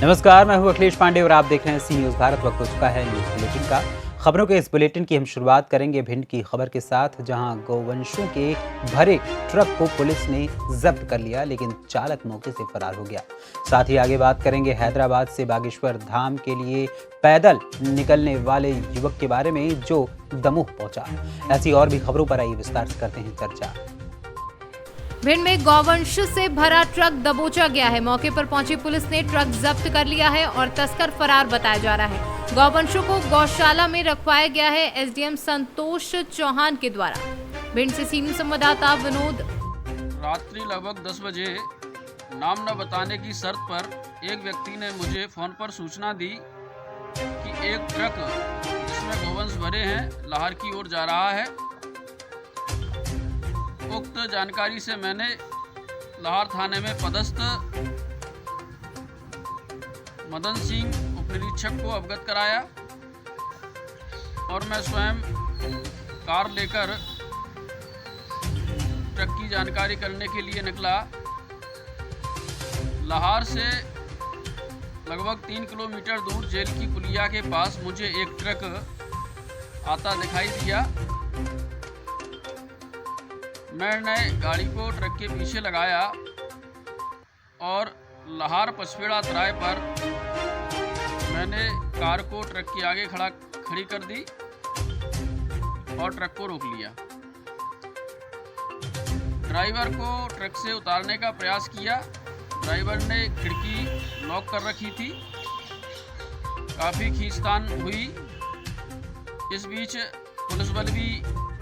नमस्कार, मैं हूं अखिलेश पांडे और आप देख रहे हैं सी न्यूज़ भारत। वक्त हो चुका है न्यूज़ बुलेटिन का। खबरों के इस बुलेटिन की हम शुरुआत करेंगे भिंड की खबर के साथ, जहां गोवंशों के भरे ट्रक को पुलिस ने जब्त कर लिया, लेकिन चालक मौके से फरार हो गया। साथ ही आगे बात करेंगे हैदराबाद से बागेश्वर धाम के लिए पैदल निकलने वाले युवक के बारे में जो दमोह पहुंचा। ऐसी और भी खबरों पर आइए विस्तार से करते हैं चर्चा। भिंड में गौवंश से भरा ट्रक दबोचा गया है। मौके पर पहुंची पुलिस ने ट्रक जब्त कर लिया है और तस्कर फरार बताया जा रहा है। गौवंशों को गौशाला में रखवाया गया है एसडीएम संतोष चौहान के द्वारा। भिंड से सीनियर संवाददाता विनोद। रात्रि लगभग 10 बजे नाम न बताने की शर्त पर एक व्यक्ति ने मुझे फोन पर सूचना दी कि एक ट्रक जिसमें गौवंश भरे हैं लाहौर की ओर जा रहा है। उक्त जानकारी से मैंने लाहौर थाने में पदस्थ मदन सिंह उपनिरीक्षक को अवगत कराया और मैं स्वयं कार लेकर ट्रक की जानकारी करने के लिए निकला। लाहौर से लगभग 3 किलोमीटर दूर जेल की पुलिया के पास मुझे एक ट्रक आता दिखाई दिया। मैंने गाड़ी को ट्रक के पीछे लगाया और लाहौर पचपेड़ा तराई पर मैंने कार को ट्रक के आगे खड़ी कर दी और ट्रक को रोक लिया। ड्राइवर को ट्रक से उतारने का प्रयास किया। ड्राइवर ने खिड़की लॉक कर रखी थी। काफ़ी खींचतान हुई। इस बीच पुलिस बल भी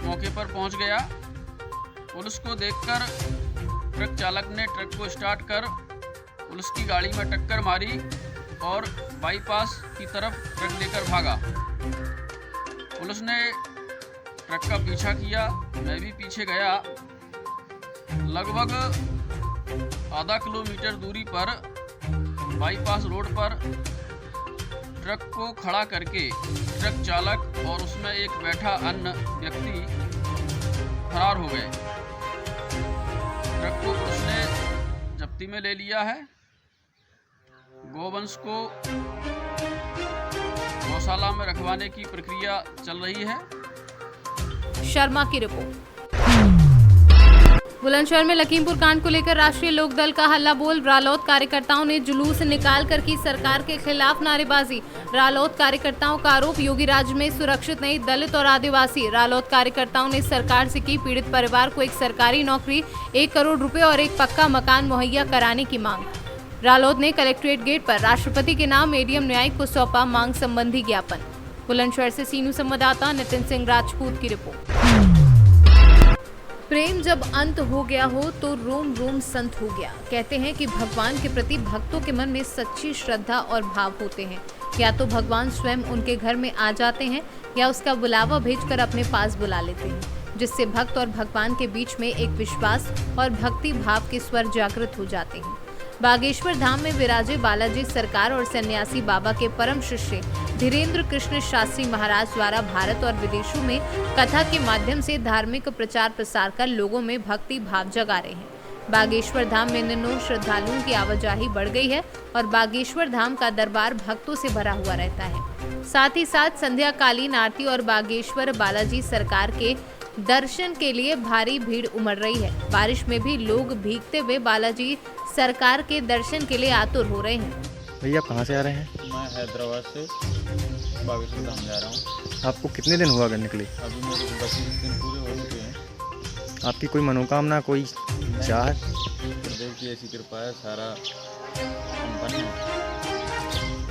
मौके पर पहुंच गया। पुलिस को देखकर ट्रक चालक ने ट्रक को स्टार्ट कर पुलिस की गाड़ी में टक्कर मारी और बाईपास की तरफ ट्रक लेकर भागा। पुलिस ने ट्रक का पीछा किया, मैं भी पीछे गया। लगभग आधा किलोमीटर दूरी पर बाईपास रोड पर ट्रक को खड़ा करके ट्रक चालक और उसमें एक बैठा अन्य व्यक्ति फरार हो गए। ट्रक को उसने जब्ती में ले लिया है। गोवंश को गौशाला में रखवाने की प्रक्रिया चल रही है। शर्मा की रिपोर्ट। बुलंदशहर में लखीमपुर कांड को लेकर राष्ट्रीय लोकदल का हल्ला बोल। रालोद कार्यकर्ताओं ने जुलूस निकाल कर की सरकार के खिलाफ नारेबाजी। रालोद कार्यकर्ताओं का आरोप, योगी राज्य में सुरक्षित नहीं दलित और आदिवासी। रालोद कार्यकर्ताओं ने सरकार से की पीड़ित परिवार को एक सरकारी नौकरी, 1 करोड़ रुपए और एक पक्का मकान मुहैया कराने की मांग। रालोद ने कलेक्ट्रेट गेट पर राष्ट्रपति के नाम एडीएम न्यायिक को सौंपा मांग संबंधी ज्ञापन। बुलंदशहर से सीनू संवाददाता नितिन सिंह राजपूत की रिपोर्ट। प्रेम जब अंत हो गया हो तो रोम रोम संत हो गया। कहते हैं कि भगवान के प्रति भक्तों के मन में सच्ची श्रद्धा और भाव होते हैं। या तो भगवान स्वयं उनके घर में आ जाते हैं या उसका बुलावा भेजकर अपने पास बुला लेते हैं, जिससे भक्त और भगवान के बीच में एक विश्वास और भक्ति भाव के स्वर जागृत हो जाते हैं। बागेश्वर धाम में विराजे बालाजी सरकार और सन्यासी बाबा के परम शिष्य धीरेन्द्र कृष्ण शास्त्री महाराज द्वारा भारत और विदेशों में कथा के माध्यम से धार्मिक प्रचार प्रसार कर लोगों में भक्ति भाव जगा रहे हैं। बागेश्वर धाम में दिनों श्रद्धालुओं की आवाजाही बढ़ गई है और बागेश्वर धाम का दरबार भक्तों से भरा हुआ रहता है। साथ ही साथ संध्या कालीन आरती और बागेश्वर बालाजी सरकार के दर्शन के लिए भारी भीड़ उमड़ रही है। बारिश में भी लोग भीगते हुए बालाजी सरकार के दर्शन के लिए आतुर हो रहे हैं। भैया कहाँ से आ रहे हैं? मैं हैदराबाद से बागेश्वर धाम जा रहा हूँ। आपको कितने दिन हुआ अगर निकले? अभी मेरे को 25 दिन पूरे हो चुके हैं। आपकी कोई मनोकामना, कोई चाह? गुरुदेव की ऐसी कृपा है, सारा संपन्न है,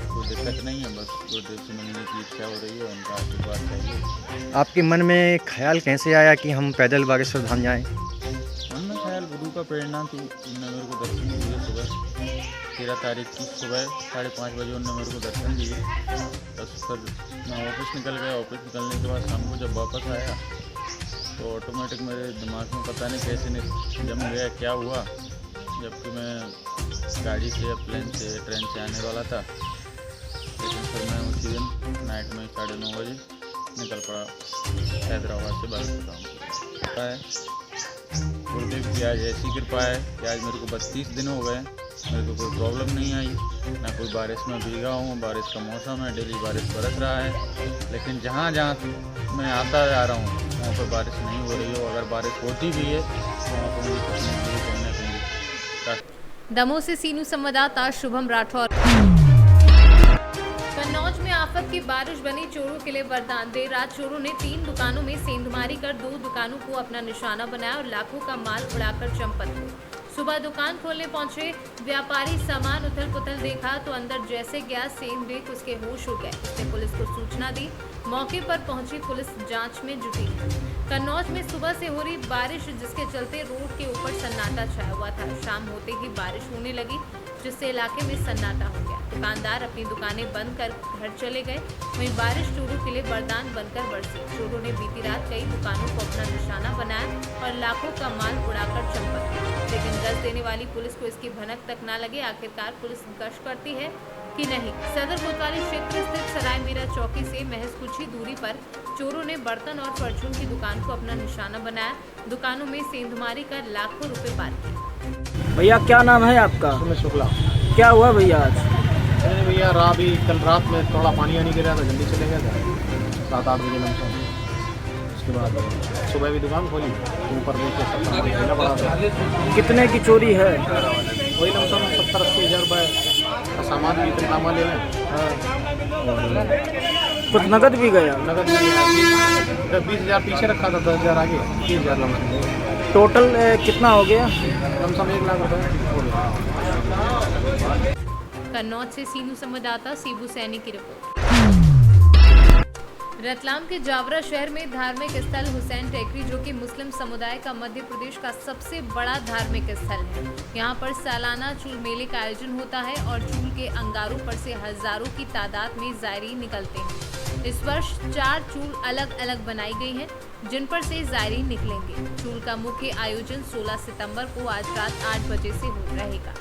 कोई दिक्कत नहीं है। बस गुरुदेव से मिलने की इच्छा हो रही है, उनका आशीर्वाद चाहिए। आपके मन में ख्याल कैसे आया कि हम पैदल बागेश्वर धाम जाएं? मन में ख्याल गुरु का प्रेरणा थी। उन्होंने मेरे को दर्शन दिए सुबह 13 तारीख की सुबह 5:30 बजे उन्होंने मेरे को दर्शन दिए। बस फिर मैं ऑफिस निकल गया। ऑफिस निकलने के बाद शाम को जब वापस आया तो ऑटोमेटिक मेरे दिमाग में पता नहीं कैसे जम गया, क्या हुआ। जबकि मैं गाड़ी से या प्लेन से ट्रेन से आने वाला था, लेकिन फिर मैं उसी दिन नाइट में 9:30 बजे निकल पड़ा हैदराबाद से बागेश्वर धाम। गुरुदेव की आज ऐसी कृपा है कि आज मेरे को 32 दिन हो गए मेरे को कोई प्रॉब्लम नहीं आई, ना कोई बारिश में भीगा हूँ। बारिश का मौसम है, डेली बारिश बरस रहा है, लेकिन जहाँ जहाँ मैं आता जा रहा हूँ वहाँ पर बारिश नहीं हो रही हो। अगर बारिश होती भी है तो वहाँ पर मुझे कुछ नहीं मिली, कहीं ना कहीं। दमोह से सीनू संवाददाता शुभम राठौर। कन्नौज में आफत की बारिश बनी चोरों के लिए वरदान। देर रात चोरों ने 3 दुकानों में सेंधमारी कर 2 दुकानों को अपना निशाना बनाया और लाखों का माल उड़ाकर चंपत हुए। सुबह दुकान खोलने पहुंचे व्यापारी सामान उथल पुथल देखा तो अंदर जैसे गया सेम देख उसके होश उड़ गए। उसने पुलिस को सूचना दी। मौके पर पहुंची पुलिस जांच में जुटी। कन्नौज में सुबह से हो रही बारिश, जिसके चलते रोड के ऊपर सन्नाटा छाया हुआ था। शाम होते ही बारिश होने लगी, जिससे इलाके में सन्नाटा हो गया। दुकानदार अपनी दुकानें बंद कर घर चले गए। वहीं बारिश चोरों के लिए वरदान बनकर बरसी। चोरों ने बीती रात कई दुकानों को अपना निशाना बनाया और लाखों का माल उड़ाकर चंपत किया, लेकिन गश्त देने वाली पुलिस को इसकी भनक तक न लगे। आखिरकार पुलिस गश्त करती है कि नहीं। सदर कोतवाली क्षेत्र स्थित सराय मीरा चौकी से महज कुछ ही दूरी पर चोरों ने बर्तन और परचून की दुकान को अपना निशाना बनाया। दुकानों में सेंधमारी कर लाखों रुपए पार किए। भैया क्या नाम है आपका? सुमित शुक्ला। क्या हुआ भैया आज? अरे भैया कल रात में थोड़ा पानी आने गिरा था, जल्दी चले गया था 7-8 बजे लमसम। उसके बाद सुबह भी दुकान खोली, ऊपर देख के सब सामान लेना पड़ा था। कितने की चोरी है? वही लमसम 70-80 हज़ार रुपये का सामान भी इतना ले लें। कुछ नकद भी गया? नकद भी 20 हज़ार पीछे रखा था, 10 हज़ार आगे, 30 हज़ार लमसम। टोटल कितना हो गया? लमसम 1 लाख रुपये। कन्नौज से सीनू संवाददाता सीबू सैनी की रिपोर्ट। रतलाम के जावरा शहर में धार्मिक स्थल हुसैन टेकरी, जो कि मुस्लिम समुदाय का मध्य प्रदेश का सबसे बड़ा धार्मिक स्थल है। यहाँ पर सालाना चूल मेले का आयोजन होता है और चूल के अंगारों पर से हजारों की तादाद में जायरीन निकलते हैं। इस वर्ष 4 चूल अलग अलग बनाई गई हैं, जिन पर से जायरीन निकलेंगे। चूल का मुख्य आयोजन 16 सितंबर को आज रात 8 बजे से हो रहेगा।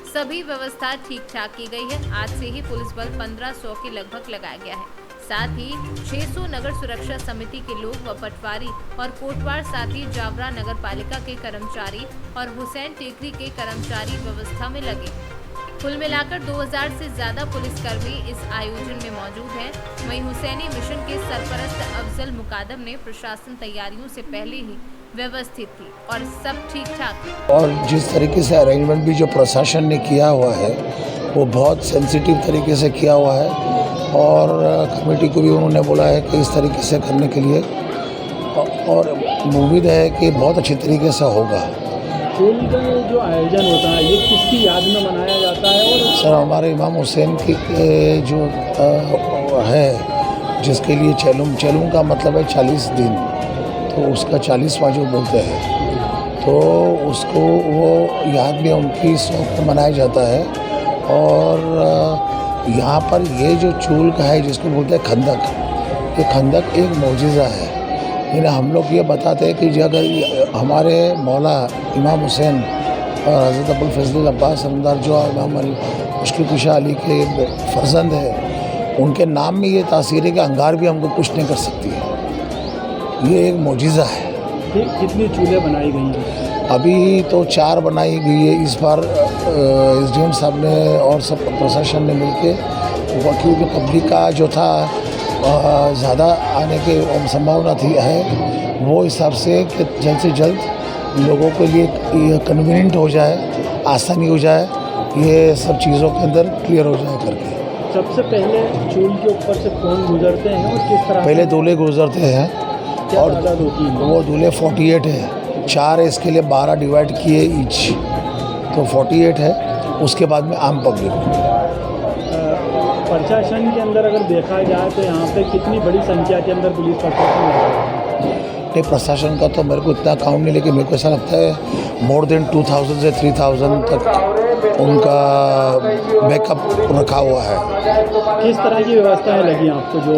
सभी व्यवस्था ठीक ठाक की गई है। आज से ही पुलिस बल 1500 के लगभग लगाया गया है। साथ ही 600 नगर सुरक्षा समिति के लोग व पटवारी और कोटवार, साथ ही जावरा नगर पालिका के कर्मचारी और हुसैन टेकरी के कर्मचारी व्यवस्था में लगे। कुल मिलाकर 2000 से ज्यादा पुलिसकर्मी इस आयोजन में मौजूद हैं। वहीं हुसैनी मिशन के सरपरस्त अफजल मुकादम ने प्रशासन तैयारियों से पहले ही व्यवस्थित थी और सब ठीक ठाक। और जिस तरीके से अरेंजमेंट भी जो प्रशासन ने किया हुआ है वो बहुत सेंसिटिव तरीके से किया हुआ है और कमेटी को भी उन्होंने बोला है कि इस तरीके से करने के लिए, और उम्मीद है कि बहुत अच्छी तरीके से होगा। चूल का जो आयोजन होता है ये किसकी याद में मनाया जाता है? और सर हमारे इमाम हुसैन की जो है, जिसके लिए चैलूम का मतलब है 40 दिन, तो उसका 40वां जो बोलते हैं, तो उसको वो याद में उनकी शौक को मनाया जाता है। और यहाँ पर ये जो चूल का है जिसको बोलते हैं खंदक, ये खंदक एक मौजिज़ा है। यानी हम लोग ये बताते हैं कि अगर हमारे मौला इमाम हुसैन और हज़रत अबुल फजल अब्बास सरदार जो इमाम मुश्किल कुशा अली के फर्जंद है, उनके नाम में ये तासीर है कि अंगार भी हमको कुछ नहीं कर सकती है। ये एक मौजिज़ा है। कितनी चूल्हे बनाई गई हैं? अभी तो 4 बनाई गई है इस बार। SDM साहब ने और सब प्रशासन ने मिलके, क्योंकि पब्लिक का जो था ज़्यादा आने की संभावना थी है, वो हिसाब से कि जल्द से जल्द लोगों के लिए कन्वीनियंट हो जाए, आसानी हो जाए, ये सब चीज़ों के अंदर क्लियर हो जाए करके। सबसे पहले चूल के ऊपर से कौन गुजरते हैं और किस तरह? पहले दूल्हे गुजरते हैं और वो दूल्हे 48 है, 4 है, इसके लिए 12 डिवाइड किए ईच, तो 48 है। उसके बाद में आम पब्लिक। प्रशासन के अंदर अगर देखा जाए तो यहाँ पे कितनी बड़ी संख्या के अंदर पुलिस प्रशासन है? नहीं, प्रशासन का तो मेरे को इतना काउंट नहीं, लेकिन मेरे को ऐसा लगता है मोर देन 2000 से 3000 तक उनका बैकअप रखा हुआ है। किस तरह की व्यवस्थाएं लगी आपको? जो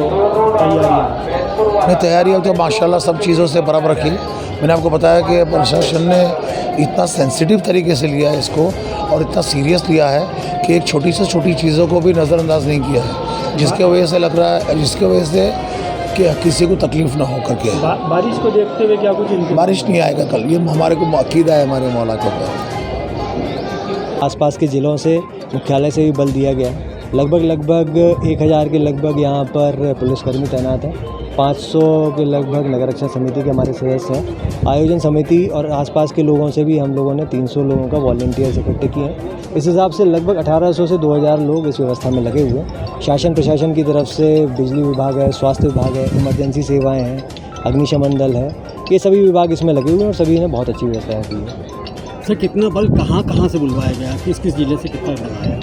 तैयारियाँ? नहीं, तैयारियाँ तो माशाल्लाह सब चीज़ों से बराबर रखी। मैंने आपको बताया कि प्रशासन ने इतना सेंसिटिव तरीके से लिया है इसको और इतना सीरियस लिया है कि एक छोटी से छोटी चीज़ों को भी नज़रअंदाज नहीं किया है, जिसके वजह से लग रहा है, जिसके वजह से कि किसी को तकलीफ ना हो करके। बारिश को देखते हुए क्या कुछ? बारिश नहीं आएगा कल, ये हमारे को अकीदा है हमारे मौला के ऊपर। आसपास के ज़िलों से मुख्यालय से भी बल दिया गया। लगभग 1000 के लगभग यहाँ पर पुलिसकर्मी तैनात हैं। 500 के लगभग नगर रक्षा समिति के हमारे सदस्य हैं। आयोजन समिति और आसपास के लोगों से भी हम लोगों ने 300 लोगों का वॉलंटियर्स इकट्ठे किए हैं। इस हिसाब से लगभग 1800 से 2000 लोग इस व्यवस्था में लगे हुए हैं। शासन प्रशासन की तरफ से बिजली विभाग है, स्वास्थ्य विभाग है, इमरजेंसी सेवाएँ हैं, अग्निशमन दल है, ये सभी विभाग इसमें लगे हुए हैं और सभी ने बहुत अच्छी व्यवस्थाएँ की है। सर कितना बल कहाँ से बुलवाया गया, किस जिले से कितना बल आया?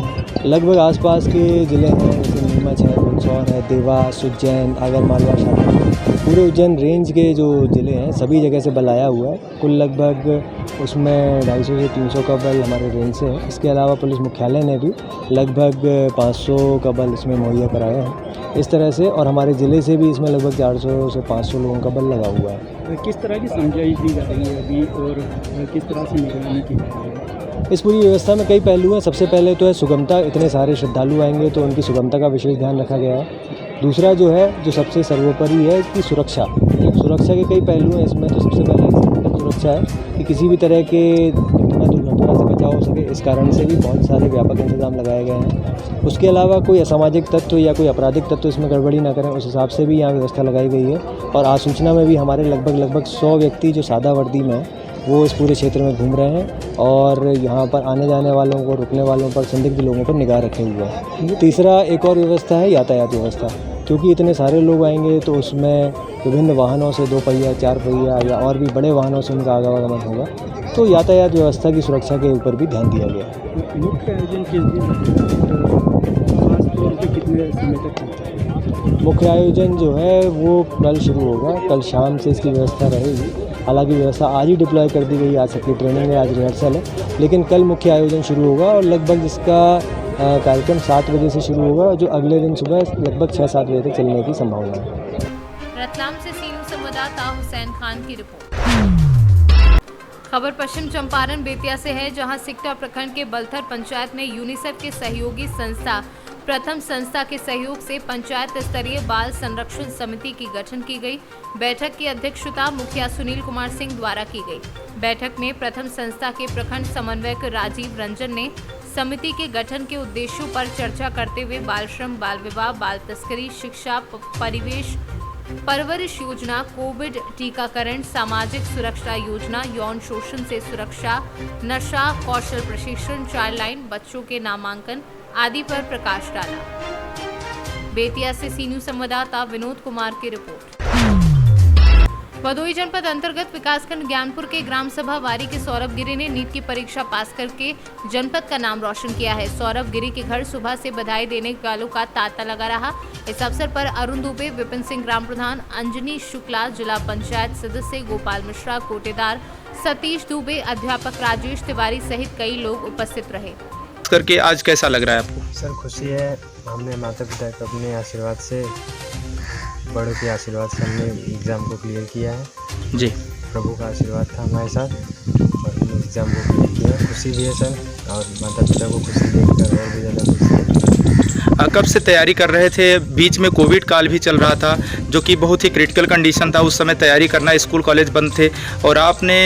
लगभग आसपास के ज़िले हैं, जैसे नीमच है, मंदसौर है, देवास, उज्जैन, आगरमालवा शामिल। पूरे उज्जैन रेंज के जो ज़िले हैं सभी जगह से बल आया हुआ है। कुल लगभग उसमें 250 से 300 का बल हमारे रेंज से है। इसके अलावा पुलिस मुख्यालय ने भी लगभग 500 का बल इसमें मुहैया कराया है इस तरह से, और हमारे ज़िले से भी इसमें लगभग 400 से 500 लोगों का बल लगा हुआ है। किस तरह की समझाई दी जा रही है अभी और किस तरह से निगरानी की जा रही है? इस पूरी व्यवस्था में कई पहलू हैं। सबसे पहले तो है सुगमता। इतने सारे श्रद्धालु आएंगे तो उनकी सुगमता का विशेष ध्यान रखा गया है। दूसरा जो है, जो सबसे सर्वोपरि है कि सुरक्षा के कई पहलू हैं इसमें। तो सबसे पहले सुरक्षा है कि किसी भी तरह के दुर्घटना से बचाव हो सके, इस कारण से भी बहुत सारे व्यापक इंतजाम लगाए गए हैं। उसके अलावा कोई असामाजिक तत्व या कोई आपराधिक तत्व इसमें गड़बड़ी ना करें, उस हिसाब से भी यहाँ व्यवस्था लगाई गई है। और आसूचना में भी हमारे लगभग 100 व्यक्ति जो सादा वर्दी में हैं वो इस पूरे क्षेत्र में घूम रहे हैं और यहाँ पर आने जाने वालों को, रुकने वालों पर, संदिग्ध लोगों पर निगाह रखे हुए हैं। तीसरा एक और व्यवस्था है यातायात व्यवस्था, क्योंकि इतने सारे लोग आएंगे तो उसमें विभिन्न वाहनों से 2 पहिया, 4 पहिया या और भी बड़े वाहनों से उनका आवागमन होगा, तो यातायात व्यवस्था की सुरक्षा के ऊपर भी ध्यान दिया गया है। मुख्य आयोजन किस दिन, खासतौर पर कितने समय तक चलता है? मुख्य आयोजन जो है वो कल शुरू होगा, कल शाम से इसकी व्यवस्था रहेगी। हालांकि व्यवस्था आज ही डिप्लॉय कर दी गई, आज सबकी ट्रेनिंग है, आज रिहर्सल है, लेकिन कल मुख्य आयोजन शुरू होगा और लगभग इसका कार्यक्रम 7 बजे से शुरू होगा, जो अगले दिन सुबह लगभग 6-7 बजे तक चलने की संभावना है। रतलाम से सीनियर संवाददाता हुसैन खान की रिपोर्ट। खबर पश्चिम चंपारण बेतिया से है, जहां सिकटा प्रखंड के बलथर पंचायत में यूनिसेफ के सहयोगी संस्था प्रथम संस्था के सहयोग से पंचायत स्तरीय बाल संरक्षण समिति की गठन की गई। बैठक की अध्यक्षता मुखिया सुनील कुमार सिंह द्वारा की गई। बैठक में प्रथम संस्था के प्रखंड समन्वयक राजीव रंजन ने समिति के गठन के उद्देश्यों पर चर्चा करते हुए बाल श्रम, बाल विवाह, बाल तस्करी, शिक्षा, परिवेश परवरिश योजना, कोविड टीकाकरण, सामाजिक सुरक्षा योजना, यौन शोषण से सुरक्षा, नशा, कौशल प्रशिक्षण, चाइल्ड लाइन, बच्चों के नामांकन आदि पर प्रकाश डाला। बेतिया से सी न्यूज़ संवाददाता विनोद कुमार की रिपोर्ट। भदोही जनपद अंतर्गत विकासखंड ज्ञानपुर के ग्राम सभा वारी के सौरभ गिरी ने नीट की परीक्षा पास करके जनपद का नाम रोशन किया है। सौरभ गिरी के घर सुबह से बधाई देने वालों का तांता लगा रहा। इस अवसर पर अरुण दुबे, विपिन सिंह ग्राम प्रधान, अंजनी शुक्ला, जिला पंचायत सदस्य गोपाल मिश्रा, कोटेदार सतीश दुबे, अध्यापक राजेश तिवारी सहित कई लोग उपस्थित रहे। करके आज कैसा लग रहा है आपको? सर खुशी है, हमने माता पिता के अपने आशीर्वाद से, बड़ों के आशीर्वाद से हमने एग्ज़ाम को क्लियर किया है जी। प्रभु का आशीर्वाद था हमारे साथ और हमने एग्ज़ाम को क्लियर किया। खुशी भी है सर, और माता पिता को खुशी देखकर और भी ज़्यादा खुशी है। कब से तैयारी कर रहे थे? बीच में कोविड काल भी चल रहा था, जो कि बहुत ही क्रिटिकल कंडीशन था। उस समय तैयारी करना, स्कूल कॉलेज बंद थे, और आपने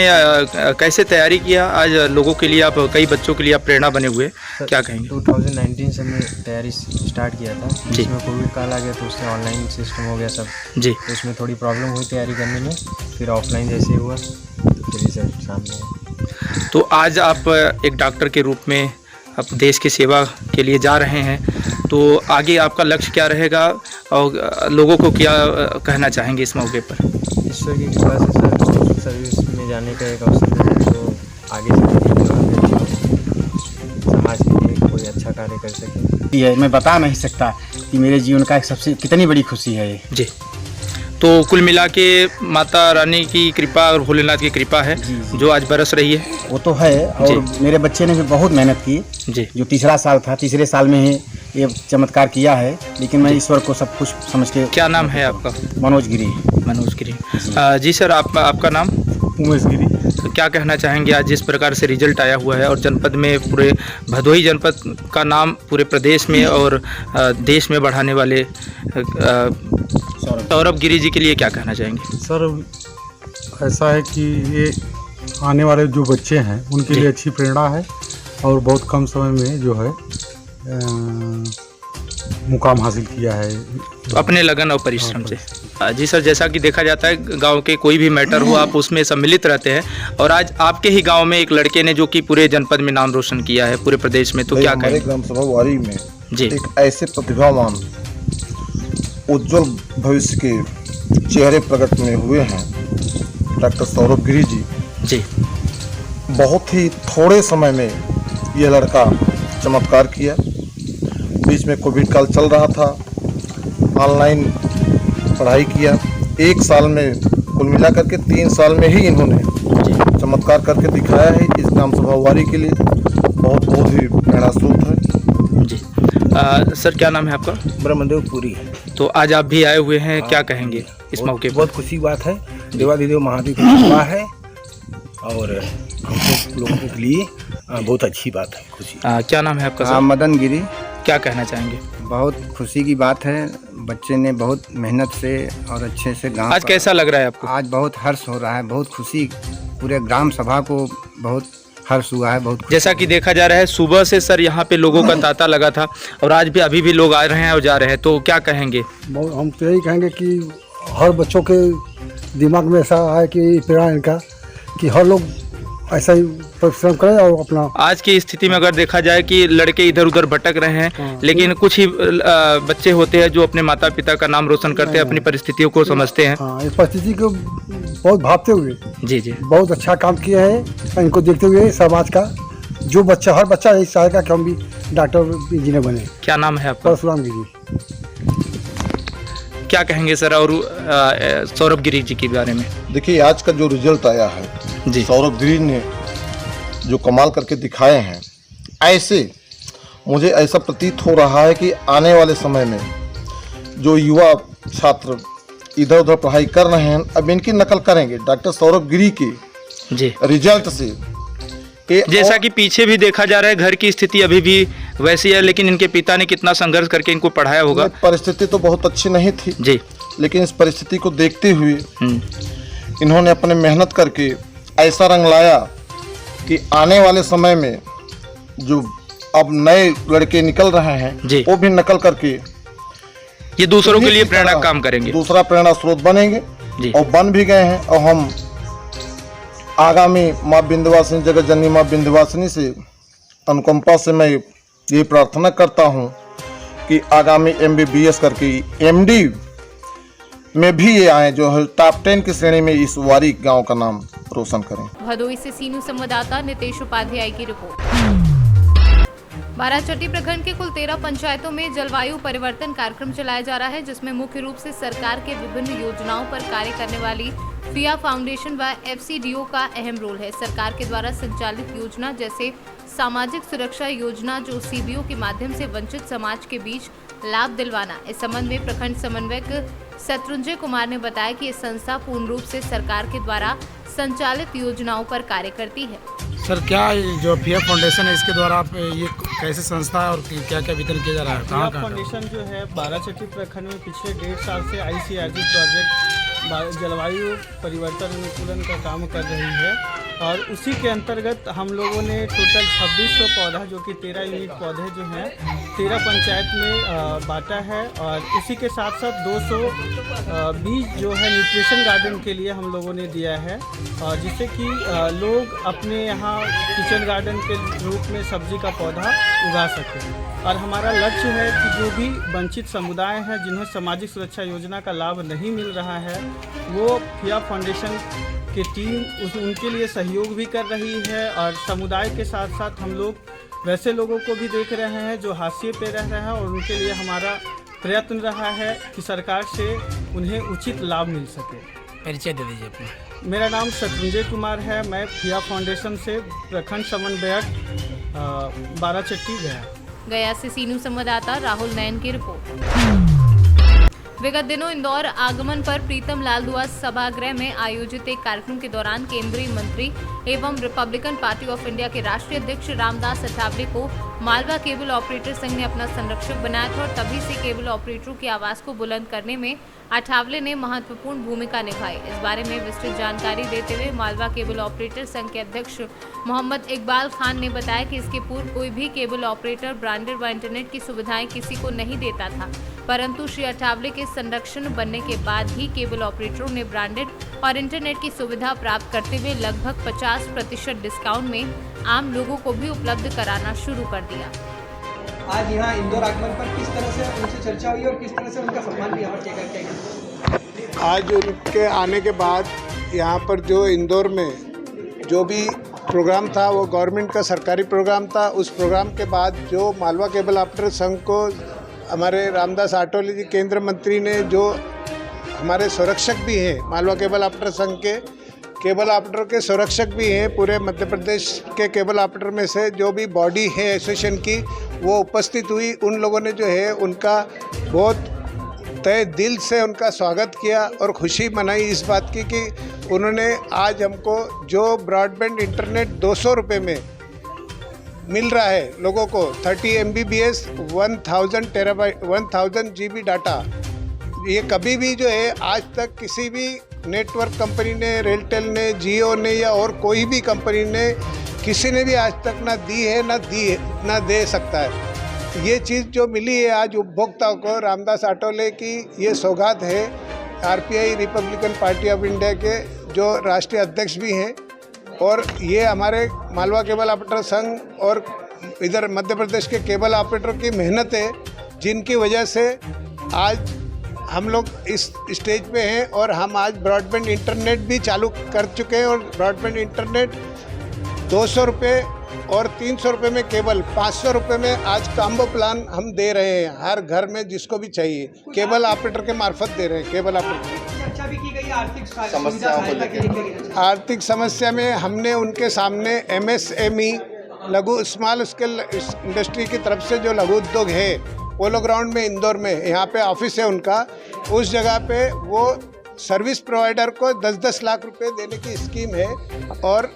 कैसे तैयारी किया? आज लोगों के लिए, आप कई बच्चों के लिए आप प्रेरणा बने हुए, क्या कहेंगे? 2019 से हमने तैयारी स्टार्ट किया था, जिसमें कोविड काल आ गया तो उससे ऑनलाइन सिस्टम हो गया सब जी। तो उसमें थोड़ी प्रॉब्लम हुई तैयारी करने में, फिर ऑफलाइन जैसे हुआ तो फिर रिजल्ट सामने है। तो आज आप एक डॉक्टर के रूप में अब देश की सेवा के लिए जा रहे हैं, तो आगे आपका लक्ष्य क्या रहेगा और लोगों को क्या कहना चाहेंगे इस मौके पर? ईश्वर की कृपा से सर सर्विस में जाने का एक अवसर है, तो आगे समाज के लिए कोई अच्छा कार्य कर सके। ये मैं बता नहीं सकता कि मेरे जीवन का एक सबसे कितनी बड़ी खुशी है ये जी। तो कुल मिला के माता रानी की कृपा और भोलेनाथ की कृपा है जी। जो आज बरस रही है। वो तो है, और मेरे बच्चे ने भी बहुत मेहनत की जी। जो तीसरा साल था, तीसरे साल में ही ये चमत्कार किया है, लेकिन मैं ईश्वर को सब कुछ समझ के। क्या नाम है आपका? मनोज गिरी। मनोज गिरी जी। सर आपका नाम? उमेश गिरी। तो क्या कहना चाहेंगे आज जिस प्रकार से रिजल्ट आया हुआ है और जनपद में, पूरे भदोही जनपद का नाम पूरे प्रदेश में और देश में बढ़ाने वाले सौरभ गिरी जी के लिए क्या कहना चाहेंगे? सर ऐसा है कि ये आने वाले जो बच्चे हैं उनके लिए अच्छी प्रेरणा है, और बहुत कम समय में जो है मुकाम हासिल किया है। तो अपने लगन और परिश्रम से। जी सर, जैसा कि देखा जाता है गांव के कोई भी मैटर हो आप उसमें सम्मिलित रहते हैं और आज आपके ही गांव में एक लड़के ने जो कि पूरे जनपद में नाम रोशन किया है पूरे प्रदेश में, तो क्या कहें? हमारे ग्राम सभा वारी में जी एक ऐसे प्रतिभावान उज्जवल भविष्य के चेहरे प्रकट में हुए हैं डॉक्टर सौरभ गिरी जी। बहुत ही थोड़े समय में यह लड़का चमत्कार किया। बीच में कोविड काल चल रहा था, ऑनलाइन पढ़ाई किया। 1 साल में कुल मिलाकर के 3 साल में ही इन्होंने चमत्कार करके दिखाया है। इस ग्राम सभा वारी के लिए बहुत ही प्रेरणा स्रोत है जी। सर क्या नाम है आपका? ब्रह्मदेव पुरी। तो आज आप भी आए हुए हैं, क्या कहेंगे इस मौके पर? बहुत खुशी बात है, देवादिदेव महादेव की कृपा है और हम लोगों के लिए बहुत अच्छी बात है, खुशी। क्या नाम है आपका सर? मदन गिरी। क्या कहना चाहेंगे? बहुत खुशी की बात है, बच्चे ने बहुत मेहनत से और अच्छे से गाँव। आज कैसा लग रहा है आपको? आज बहुत हर्ष हो रहा है, बहुत खुशी, पूरे ग्राम सभा को बहुत हर्ष हुआ है। बहुत जैसा कि देखा जा रहा है सुबह से सर यहाँ पे लोगों का तांता लगा था और आज भी अभी भी लोग आ रहे हैं और जा रहे हैं, तो क्या कहेंगे? हम तो यही कहेंगे कि हर बच्चों के दिमाग में ऐसा आए कि प्रेरणा इनका कि हर लोग ऐसा ही परिश्रम करें और अपना। आज की स्थिति में अगर देखा जाए कि लड़के इधर उधर भटक रहे हैं, लेकिन कुछ ही बच्चे होते हैं जो अपने माता पिता का नाम रोशन करते हैं, अपनी परिस्थितियों को समझते हैं। इस परिस्थिति को बहुत भापते हुए जी बहुत अच्छा काम किया है। इनको देखते हुए समाज का जो बच्चा, हर बच्चा यही चाहेगा कि हम भी डॉक्टर इंजीनियर बने। क्या नाम है आपका? परशुराम गिरी। क्या कहेंगे सर और सौरभ गिरी जी के बारे में? देखिए आज का जो रिजल्ट आया है जी, सौरभ गिरी ने जो कमाल करके दिखाए हैं, ऐसे मुझे ऐसा प्रतीत हो रहा है कि आने वाले समय में जो युवा छात्र इधर उधर पढ़ाई कर रहे हैं अब इनकी नकल करेंगे डॉक्टर सौरभ गिरी के जी रिजल्ट से। जैसा कि पीछे भी देखा जा रहा है घर की स्थिति अभी भी वैसी है, लेकिन इनके पिता ने कितना संघर्ष करके इनको पढ़ाया होगा। परिस्थिति तो बहुत अच्छी नहीं थी जी, लेकिन इस परिस्थिति को देखते हुए इन्होंने अपने मेहनत करके ऐसा रंग लाया कि आने वाले समय में जो अब नए लड़के निकल रहे हैं वो भी नकल करके ये दूसरों के लिए प्रेरणा काम करेंगे, दूसरा प्रेरणा स्रोत बनेंगे और बन भी गए हैं। और हम आगामी माँ विंध्यवासिनी, जगत जननी माँ विंध्यवासिनी से अनुकंपा से मैं ये प्रार्थना करता हूँ कि आगामी MBBS करके MD में भी ये आए जो है टॉप 10 की श्रेणी में इस वारी गांव का नाम रोशन करें। भदोही से सी न्यूज़ संवाददाता नितेश उपाध्याय की रिपोर्ट। बाराचट्टी प्रखंड के कुल 13 पंचायतों में जलवायु परिवर्तन कार्यक्रम चलाया जा रहा है, जिसमें मुख्य रूप से सरकार के विभिन्न योजनाओं पर कार्य करने वाली फिया फाउंडेशन व FCDO का अहम रोल है। सरकार के द्वारा संचालित योजना जैसे सामाजिक सुरक्षा योजना जो CBO के माध्यम से वंचित समाज के बीच लाभ दिलवाना। इस संबंध में प्रखंड समन्वयक शत्रुंजय कुमार ने बताया कि ये संस्था पूर्ण रूप से सरकार के द्वारा संचालित योजनाओं पर कार्य करती है। सर क्या जो फिया फाउंडेशन है इसके द्वारा आप ये कैसे संस्था है और क्या क्या वितरण किया जा रहा है? फिया फाउंडेशन जो है बाराचट्टी प्रखंड में पिछले 1.5 साल से ICRG प्रोजेक्ट जलवायु परिवर्तन अनुकूलन का काम कर रही है और उसी के अंतर्गत हम लोगों ने टोटल 2600 पौधा जो कि 13 यूनिट पौधे जो हैं 13 पंचायत में बांटा है और उसी के साथ साथ 200 बीज जो है न्यूट्रिशन गार्डन के लिए हम लोगों ने दिया है और जिससे कि लोग अपने यहाँ किचन गार्डन के रूप में सब्जी का पौधा उगा सकें। और हमारा लक्ष्य है कि जो भी वंचित समुदाय हैं जिन्हें सामाजिक सुरक्षा योजना का लाभ नहीं मिल रहा है वो फिया फाउंडेशन की टीम उनके लिए सहयोग भी कर रही है और समुदाय के साथ साथ हम लोग वैसे लोगों को भी देख रहे हैं जो हाशिए पे रह रहे हैं और उनके लिए हमारा प्रयत्न रहा है कि सरकार से उन्हें उचित लाभ मिल सके। परिचय दे दीजिए अपना। मेरा नाम शत्रुंजय कुमार है, मैं फिया फाउंडेशन से प्रखंड समन्वयक बाराचट्टी गया से सी न्यूज़ संवाददाता राहुल नयन की रिपोर्ट। विगत दिनों इंदौर आगमन पर प्रीतम लाल दुआ सभागृह में आयोजित एक कार्यक्रम के दौरान केंद्रीय मंत्री एवं रिपब्लिकन पार्टी ऑफ इंडिया के राष्ट्रीय अध्यक्ष रामदास अठावले को मालवा केबल ऑपरेटर संघ ने अपना संरक्षक बनाया था और तभी से केबल ऑपरेटरों की आवाज को बुलंद करने में अठावले ने महत्वपूर्ण भूमिका निभाई। इस बारे में विस्तृत जानकारी देते हुए मालवा केबल ऑपरेटर संघ के अध्यक्ष मोहम्मद इकबाल खान ने बताया कि इसके पूर्व कोई भी केबल ऑपरेटर ब्रांडेड व इंटरनेट की सुविधाएं किसी को नहीं देता था, परंतु श्री अठावले के संरक्षण बनने के बाद ही केबल ऑपरेटरों ने ब्रांडेड और इंटरनेट की सुविधा प्राप्त करते हुए लगभग 50% डिस्काउंट में आम लोगों को भी उपलब्ध कराना शुरू कर दिया। आज यहाँ इंदौर आगमन पर किस तरह से उनसे चर्चा हुई और किस तरह से उनका सम्मान भी यहाँ किया गया? आज उनके आने के बाद यहाँ पर जो इंदौर में जो भी प्रोग्राम था वो गवर्नमेंट का सरकारी प्रोग्राम था। उस प्रोग्राम के बाद जो मालवा केबल ऑपरेटर संघ को हमारे रामदास आठवले जी केंद्र मंत्री ने, जो हमारे संरक्षक भी हैं मालवा केबल ऑपरेटर संघ के, केबल ऑपरेटर के संरक्षक भी हैं, पूरे मध्य प्रदेश के केबल ऑपरेटर में से जो भी बॉडी है एसोसिएशन की वो उपस्थित हुई। उन लोगों ने जो है उनका बहुत तहे दिल से उनका स्वागत किया और खुशी मनाई इस बात की कि उन्होंने आज हमको जो ब्रॉडबैंड इंटरनेट 200 रुपये में मिल रहा है लोगों को, 30 MBPS 1000 GB डाटा, ये कभी भी जो है आज तक किसी भी नेटवर्क कंपनी ने, रेलटेल ने, जियो ने या और कोई भी कंपनी ने किसी ने भी आज तक ना दी है ना दे सकता है। ये चीज़ जो मिली है आज उपभोक्ताओं को, रामदास आठवले की ये सौगात है। RPI Republican Party of India के जो राष्ट्रीय अध्यक्ष भी हैं और ये हमारे मालवा केबल ऑपरेटर संघ और इधर मध्य प्रदेश के केबल ऑपरेटर की मेहनत है, जिनकी वजह से आज हम लोग इस स्टेज पे हैं और हम आज ब्रॉडबैंड इंटरनेट भी चालू कर चुके हैं। और ब्रॉडबैंड इंटरनेट 200 रुपये और 300 रुपये में केबल 500 रुपये में आज कॉम्बो प्लान हम दे रहे हैं हर घर में जिसको भी चाहिए, केबल ऑपरेटर के मार्फत दे रहे हैं। केबल ऑपरेटर चर्चा भी की गई आर्थिक समस्या को लेकर। आर्थिक समस्या में हमने उनके सामने MSME लघु स्मॉल स्केल इंडस्ट्री की तरफ से जो लघु उद्योग है पोलो ग्राउंड में इंदौर में यहाँ पे ऑफिस है उनका, उस जगह पे वो सर्विस प्रोवाइडर को 10-10 लाख रुपए देने की स्कीम है और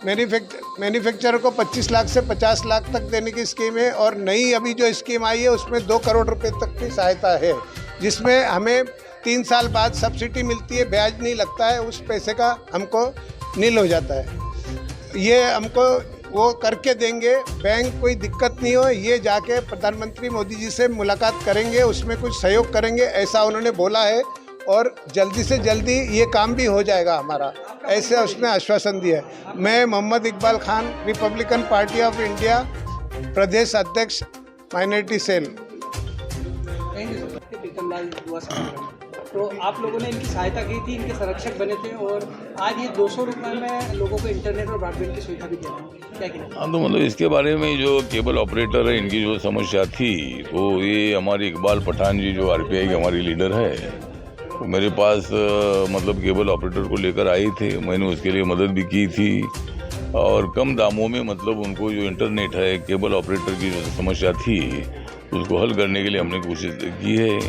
मैन्युफैक्चरर को 25 लाख से 50 लाख तक देने की स्कीम है। और नई अभी जो स्कीम आई है उसमें 2 करोड़ रुपए तक की सहायता है, जिसमें हमें 3 साल बाद सब्सिडी मिलती है, ब्याज नहीं लगता है, उस पैसे का हमको नील हो जाता है। ये हमको वो करके देंगे, बैंक कोई दिक्कत नहीं हो, ये जाके प्रधानमंत्री मोदी जी से मुलाकात करेंगे, उसमें कुछ सहयोग करेंगे, ऐसा उन्होंने बोला है और जल्दी से जल्दी ये काम भी हो जाएगा हमारा, ऐसे उसने आश्वासन दिया है। मैं Mohammad Iqbal Khan, Republican Party of India, प्रदेश अध्यक्ष, माइनॉरिटी सेल। तो आप लोगों ने इनकी सहायता की थी, इनके संरक्षक बने थे और आज ये 200 रुपये में लोगों को इंटरनेट और ब्रॉडबैंड की सुविधा भी दे रहे हैं, क्या कहना? हाँ, तो मतलब इसके बारे में जो केबल ऑपरेटर है इनकी जो समस्या थी, तो ये हमारे इकबाल पठान जी जो RPI के हमारे लीडर है, तो मेरे पास मतलब केबल ऑपरेटर को लेकर आए थे, मैंने उसके लिए मदद भी की थी और कम दामों में मतलब उनको जो इंटरनेट है, केबल ऑपरेटर की जो समस्या थी उसको हल करने के लिए हमने कोशिश की है।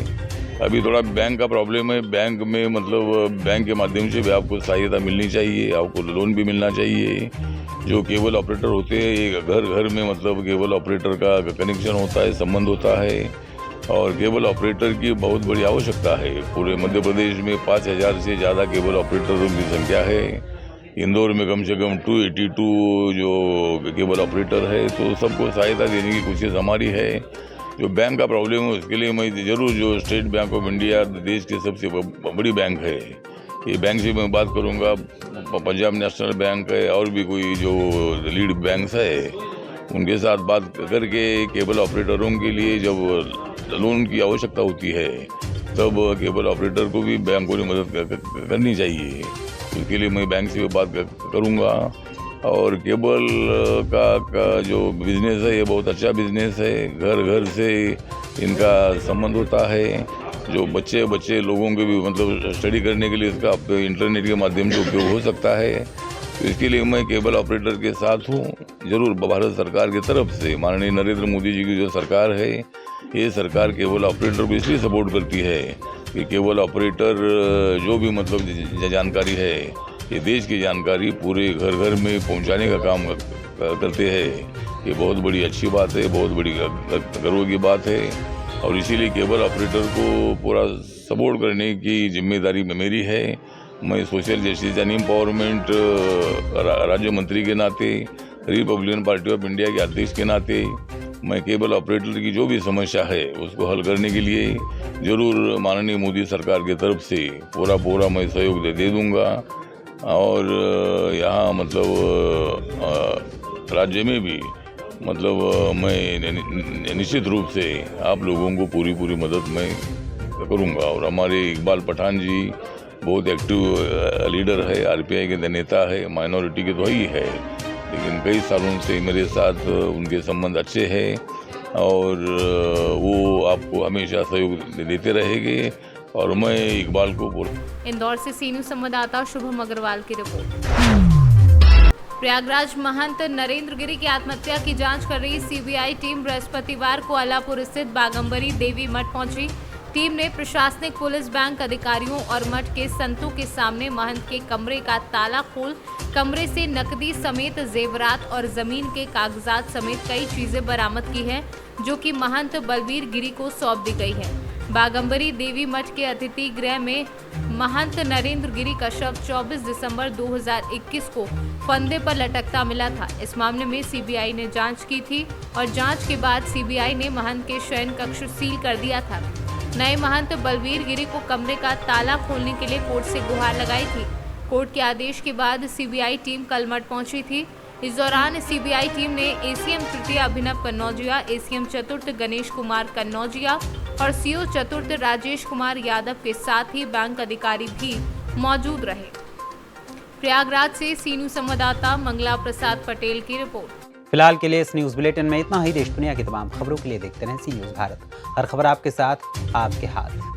अभी थोड़ा बैंक का प्रॉब्लम है, बैंक में मतलब बैंक के माध्यम से भी आपको सहायता मिलनी चाहिए, आपको लोन भी मिलना चाहिए। जो केबल ऑपरेटर होते हैं एक घर घर में मतलब केबल ऑपरेटर का कनेक्शन होता है, संबंध होता है और केबल ऑपरेटर की बहुत बड़ी आवश्यकता है। पूरे मध्य प्रदेश में 5000 से ज़्यादा केबल ऑपरेटरों की संख्या है। इंदौर में कम से कम 282 जो केबल ऑपरेटर है, तो सबको सहायता देने की कोशिश हमारी है। जो बैंक का प्रॉब्लम है उसके लिए मैं ज़रूर जो स्टेट बैंक ऑफ इंडिया देश की सबसे बड़ी बैंक है, ये बैंक से मैं बात करूँगा, पंजाब नेशनल बैंक है और भी कोई जो लीड बैंक्स है उनके साथ बात करके केबल ऑपरेटरों के लिए जब लोन की आवश्यकता होती है तब केबल ऑपरेटर को भी बैंकों ने मदद करनी चाहिए। उसके लिए मैं बैंक से बात करूँगा। और केबल का जो बिज़नेस है ये बहुत अच्छा बिज़नेस है, घर घर से इनका संबंध होता है। जो बच्चे लोगों के भी मतलब स्टडी करने के लिए इसका इंटरनेट के माध्यम से उपयोग हो सकता है। तो इसके लिए मैं केबल ऑपरेटर के साथ हूँ। ज़रूर भारत सरकार की तरफ से माननीय नरेंद्र मोदी जी की जो सरकार है, ये सरकार केबल ऑपरेटर को इसलिए सपोर्ट करती है कि केबल ऑपरेटर जो भी मतलब जानकारी है, ये देश की जानकारी पूरे घर घर में पहुंचाने का काम करते हैं। ये बहुत बड़ी अच्छी बात है, बहुत बड़ी गर्व की बात है और इसीलिए केबल ऑपरेटर को पूरा सपोर्ट करने की जिम्मेदारी मेरी है। मैं सोशल जस्टिस एंड एम्पावरमेंट राज्य मंत्री के नाते, रिपब्लिकन पार्टी ऑफ इंडिया के अध्यक्ष के नाते मैं केबल ऑपरेटर की जो भी समस्या है उसको हल करने के लिए ज़रूर माननीय मोदी सरकार की तरफ से पूरा मैं सहयोग दे दूँगा। और यहाँ मतलब राज्य में भी मतलब मैं निश्चित रूप से आप लोगों को पूरी मदद मैं करूँगा। और हमारे इकबाल पठान जी बहुत एक्टिव लीडर है, आरपीआई के नेता है, माइनॉरिटी के तो ही है, लेकिन कई सालों से मेरे साथ उनके संबंध अच्छे हैं और वो आपको हमेशा सहयोग देते रहेंगे। और मैं इकबाल को इंदौर से सी न्यूज़ संवाददाता शुभम अग्रवाल की रिपोर्ट। प्रयागराज महंत नरेंद्र गिरी की आत्महत्या की जांच कर रही सीबीआई टीम बृहस्पतिवार को अलापुर स्थित बागंबरी देवी मठ पहुंची। टीम ने प्रशासनिक, पुलिस, बैंक अधिकारियों और मठ के संतों के सामने महंत के कमरे का ताला खोल कमरे से नकदी समेत जेवरात और जमीन के कागजात समेत कई चीजें बरामद की हैं, जो कि महंत बलवीर गिरी को सौंप दी गई है। बागंबरी देवी मठ के अतिथि गृह में महंत नरेंद्र गिरी का शव 24 दिसंबर 2021 को फंदे पर लटकता मिला था। इस मामले में सीबीआई ने जांच की थी और जांच के बाद सीबीआई ने महंत के शयन कक्ष सील कर दिया था। नए महंत बलवीर गिरी को कमरे का ताला खोलने के लिए कोर्ट से गुहार लगाई थी। कोर्ट के आदेश के बाद सीबीआई टीम कल मठ पहुंची थी। इस दौरान सीबीआई टीम ने एसीएम तृतीय अभिनव कन्नौजिया, एसीएम चतुर्थ गणेश कुमार कन्नौजिया और सीओ चतुर्थ राजेश कुमार यादव के साथ ही बैंक अधिकारी भी मौजूद रहे। प्रयागराज से सी न्यूज़ संवाददाता मंगला प्रसाद पटेल की रिपोर्ट। फिलहाल के लिए इस न्यूज़ बुलेटिन में इतना ही। देश दुनिया की तमाम खबरों के लिए देखते रहें सी न्यूज़ भारत। हर खबर आपके साथ, आपके हाथ।